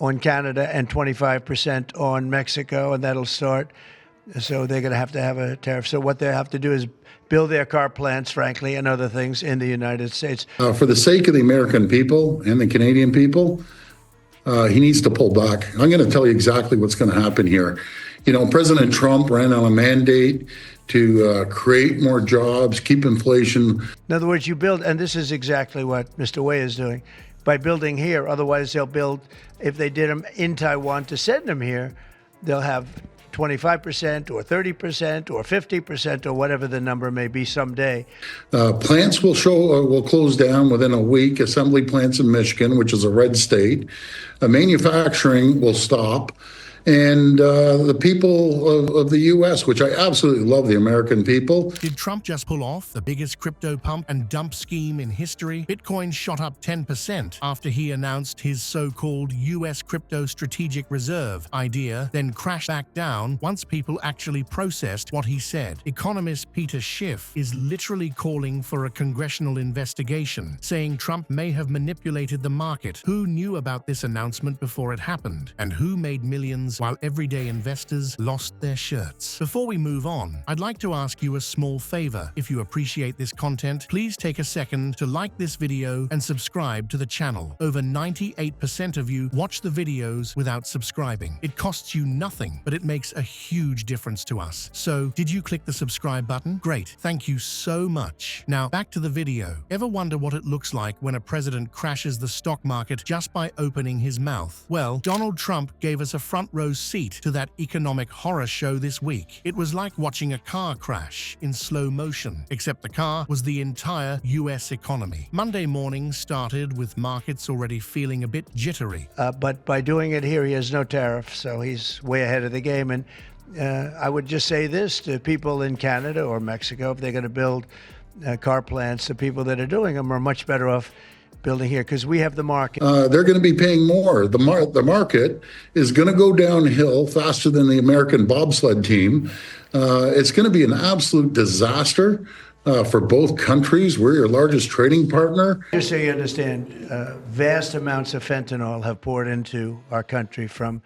on Canada and 25% on Mexico, and that'll start. So they're going to have a tariff. So what they have to do is build their car plants, frankly, and other things in the United States. For the sake of the American people and the Canadian people, he needs to pull back. I'm going to tell you exactly what's going to happen here. You know, President Trump ran on a mandate to create more jobs, keep inflation. In other words, you build, and this is exactly what Mr. Wei is doing, by building here. Otherwise, they'll build, if they did them in Taiwan to send them here, they'll have 25% or 30% or 50% or whatever the number may be someday. Plants will close down within a week. Assembly plants in Michigan, which is a red state. Manufacturing will stop. And the people of the U.S., which I absolutely love, the American people. Did Trump just pull off the biggest crypto pump and dump scheme in history? Bitcoin shot up 10% after he announced his so-called U.S. crypto strategic reserve idea, then crashed back down once people actually processed what he said. Economist Peter Schiff is literally calling for a congressional investigation, saying Trump may have manipulated the market. Who knew about this announcement before it happened? And who made millions while everyday investors lost their shirts? Before we move on, I'd like to ask you a small favor. If you appreciate this content, please take a second to like this video and subscribe to the channel. Over 98% of you watch the videos without subscribing. It costs you nothing, but it makes a huge difference to us. So, did you click the subscribe button? Great, thank you so much. Now, back to the video. Ever wonder what it looks like when a president crashes the stock market just by opening his mouth? Well, Donald Trump gave us a front row seat to that economic horror show this week. It was like watching a car crash in slow motion, except the car was the entire US economy. Monday morning started with markets already feeling a bit jittery. But by doing it here, he has no tariff, so he's way ahead of the game. And I would just say this to people in Canada or Mexico: if they're going to build car plants, the people that are doing them are much better off building here, because we have the market. They're going to be paying more. The market is going to go downhill faster than the American bobsled team. It's going to be an absolute disaster for both countries. We're your largest trading partner. Just so you understand, vast amounts of fentanyl have poured into our country from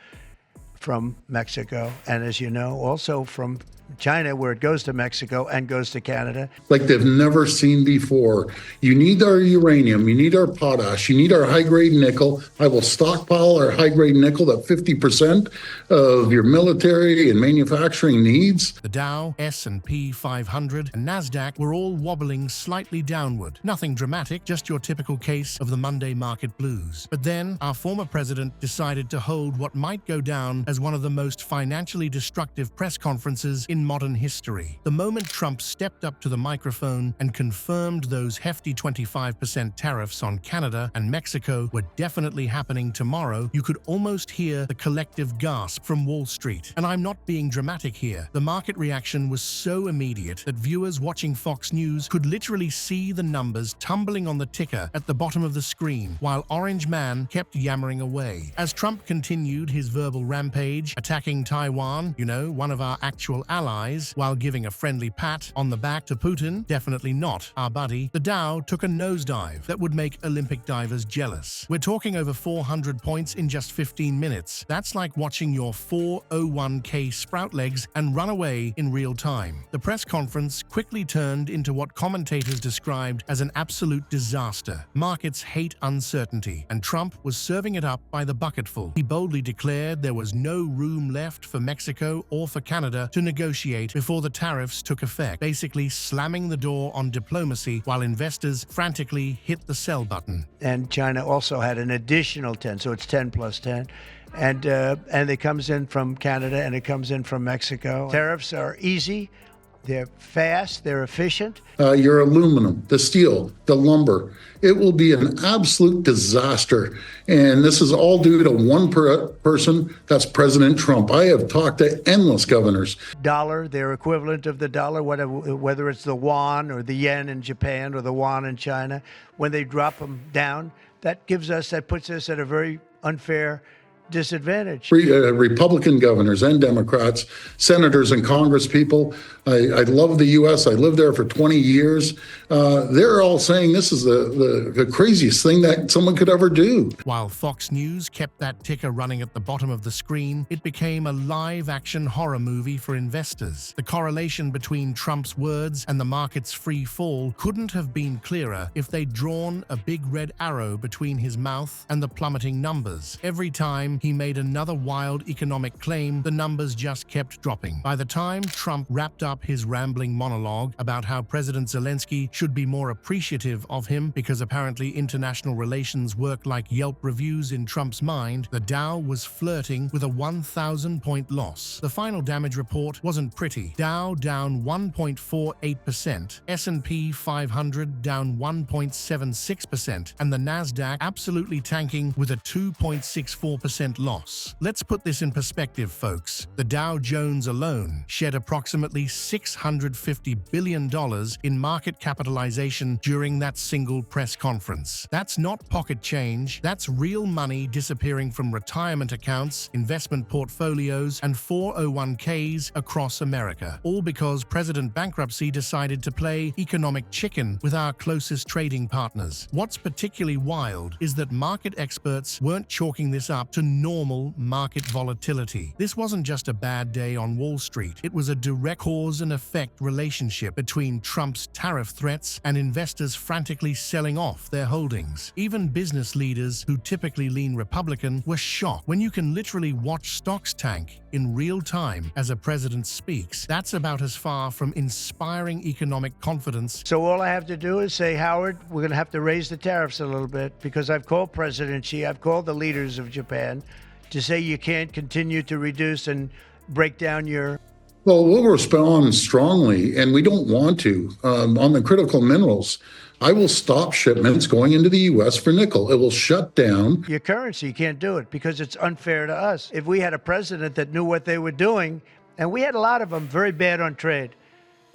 Mexico, and as you know, also from China, where it goes to Mexico and goes to Canada. Like they've never seen before. You need our uranium, you need our potash, you need our high-grade nickel. I will stockpile our high-grade nickel at 50% of your military and manufacturing needs. The Dow, S&P 500, and NASDAQ were all wobbling slightly downward. Nothing dramatic, just your typical case of the Monday market blues. But then, our former president decided to hold what might go down as one of the most financially destructive press conferences in modern history. The moment Trump stepped up to the microphone and confirmed those hefty 25% tariffs on Canada and Mexico were definitely happening tomorrow, you could almost hear the collective gasp from Wall Street. And I'm not being dramatic here. The market reaction was so immediate that viewers watching Fox News could literally see the numbers tumbling on the ticker at the bottom of the screen, while Orange Man kept yammering away. As Trump continued his verbal rampage, attacking Taiwan, you know, one of our actual allies, while giving a friendly pat on the back to Putin, definitely not our buddy, the Dow took a nosedive that would make Olympic divers jealous. We're talking over 400 points in just 15 minutes. That's like watching your 401k sprout legs and run away in real time. The press conference quickly turned into what commentators described as an absolute disaster. Markets hate uncertainty, and Trump was serving it up by the bucketful. He boldly declared there was no room left for Mexico or for Canada to negotiate before the tariffs took effect, basically slamming the door on diplomacy while investors frantically hit the sell button. And China also had an additional 10, so it's 10 plus 10. And it comes in from Canada and it comes in from Mexico. Tariffs are easy, they're fast, they're efficient. Your aluminum, the steel, the lumber, it will be an absolute disaster. And this is all due to one person, that's President Trump. I have talked to endless governors. Dollar, their equivalent of the dollar, whether it's the yuan or the yen in Japan or the yuan in China, when they drop them down, that puts us at a very unfair disadvantage. Republican governors and Democrats, senators and Congress people. I love the U.S. I lived there for 20 years. They're all saying this is the craziest thing that someone could ever do. While Fox News kept that ticker running at the bottom of the screen, it became a live-action horror movie for investors. The correlation between Trump's words and the market's free fall couldn't have been clearer if they'd drawn a big red arrow between his mouth and the plummeting numbers. Every time he made another wild economic claim, the numbers just kept dropping. By the time Trump wrapped up his rambling monologue about how President Zelensky should be more appreciative of him because apparently international relations work like Yelp reviews in Trump's mind, the Dow was flirting with a 1,000-point loss. The final damage report wasn't pretty. Dow down 1.48%, S&P 500 down 1.76%, and the Nasdaq absolutely tanking with a 2.64% loss. Let's put this in perspective, folks. The Dow Jones alone shed approximately $650 billion in market capitalization during that single press conference. That's not pocket change. That's real money disappearing from retirement accounts, investment portfolios, and 401ks across America. All because President Bankruptcy decided to play economic chicken with our closest trading partners. What's particularly wild is that market experts weren't chalking this up to normal market volatility. This wasn't just a bad day on Wall Street. It was a direct cause and effect relationship between Trump's tariff threats and investors frantically selling off their holdings. Even business leaders who typically lean Republican were shocked. When you can literally watch stocks tank in real time as a president speaks, that's about as far from inspiring economic confidence. So all I have to do is say, Howard, we're going to have to raise the tariffs a little bit, because I've called President Xi, I've called the leaders of Japan to say you can't continue to reduce and break down your... Well, we'll respond strongly, and we don't want to. On the critical minerals, I will stop shipments going into the U.S. for nickel. It will shut down your currency. You can't do it because it's unfair to us. If we had a president that knew what they were doing, and we had a lot of them very bad on trade.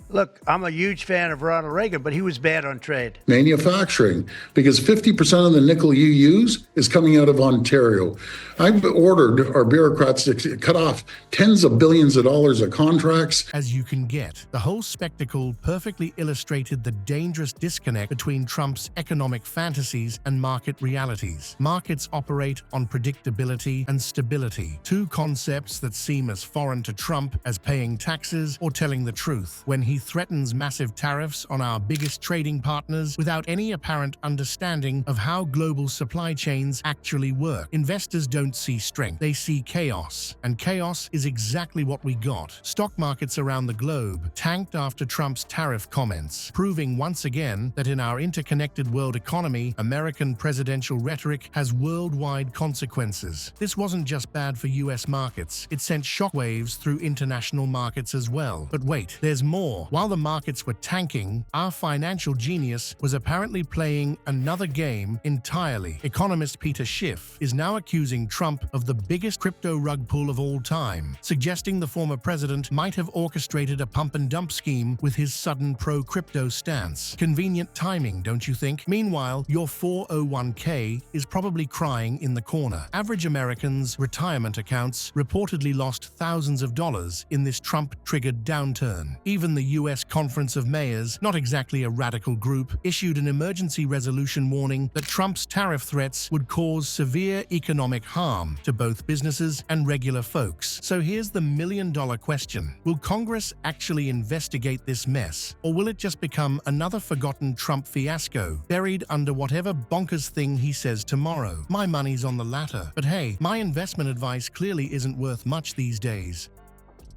Look, I'm a huge fan of Ronald Reagan, but he was bad on trade. Manufacturing, because 50% of the nickel you use is coming out of Ontario. I've ordered our bureaucrats to cut off tens of billions of dollars of contracts. As you can get, the whole spectacle perfectly illustrated the dangerous disconnect between Trump's economic fantasies and market realities. Markets operate on predictability and stability, two concepts that seem as foreign to Trump as paying taxes or telling the truth. When he threatens massive tariffs on our biggest trading partners without any apparent understanding of how global supply chains actually work, investors don't see strength, they see chaos. And chaos is exactly what we got. Stock markets around the globe tanked after Trump's tariff comments, proving once again that in our interconnected world economy, American presidential rhetoric has worldwide consequences. This wasn't just bad for US markets, it sent shockwaves through international markets as well. But wait, there's more. While the markets were tanking, our financial genius was apparently playing another game entirely. Economist Peter Schiff is now accusing Trump of the biggest crypto rug pull of all time, suggesting the former president might have orchestrated a pump-and-dump scheme with his sudden pro-crypto stance. Convenient timing, don't you think? Meanwhile, your 401k is probably crying in the corner. Average Americans' retirement accounts reportedly lost thousands of dollars in this Trump-triggered downturn. Even the U.S. Conference of Mayors, not exactly a radical group, issued an emergency resolution warning that Trump's tariff threats would cause severe economic harm to both businesses and regular folks. So here's the million-dollar question. Will Congress actually investigate this mess, or will it just become another forgotten Trump fiasco, buried under whatever bonkers thing he says tomorrow? My money's on the latter. But hey, my investment advice clearly isn't worth much these days.